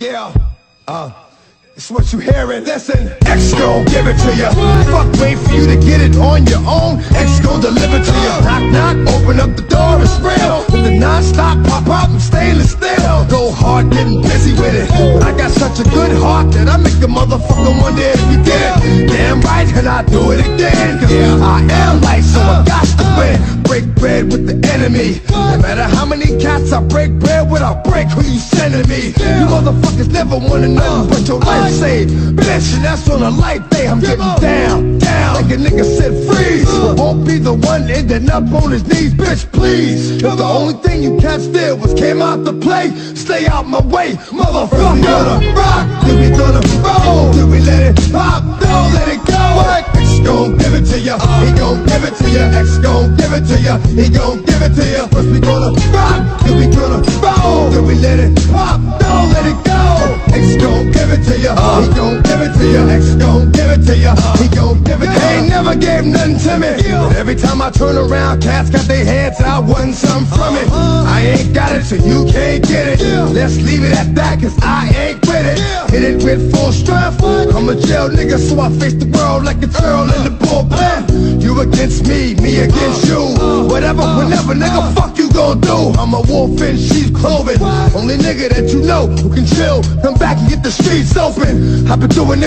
Yeah, it's what you hearing. Listen, X gon' give it to you. Fuck, wait for you to get it on your own. X gon' deliver to you. Knock, knock, open up the door, it's real. With the non-stop pop-up and stainless steel. Go hard, getting busy with it. I got such a good heart that I make a motherfucker wonder if you did it. Damn right, and I do it again. Cause I am light, so I got to win. Break bread with the enemy. No matter how many cats I break bread with, I break who you sending me. You motherfuckers never wanted nothing but your life saved. Bitch, and that's on a light day. I'm getting down, down. Like a nigga said freeze. Won't be the one ending up on his knees, bitch, please. Cause the only thing you cats did was came out to play. Stay out my way, motherfucker. We gonna rock, then we gonna roll. Then we let it pop, don't let it go. X gon' give it to ya, he gon' give it to ya. X gon' give it to ya, he gon' give it to ya. First we gonna rock, then we gonna roll. Then we let it pop, don't let it go. X gon' give it to ya, he gon' give it to ya. X gon' give it to ya, he gon' give it to ya. They ain't never gave nothing to me, but every time I turn around, cats got their hands out, wanting something from it. I ain't got it, so you can't get it. Let's leave it at that, cause I ain't with it. Hit it with full strength. I'm a jail nigga, so I face the world like a girl in the bullpen. You against me, me against you. Whatever, whenever, nigga, fuck you gon' do. I'm a wolf in sheep's clothing. Only nigga that you know who can chill, come back and get the streets open. I've been doing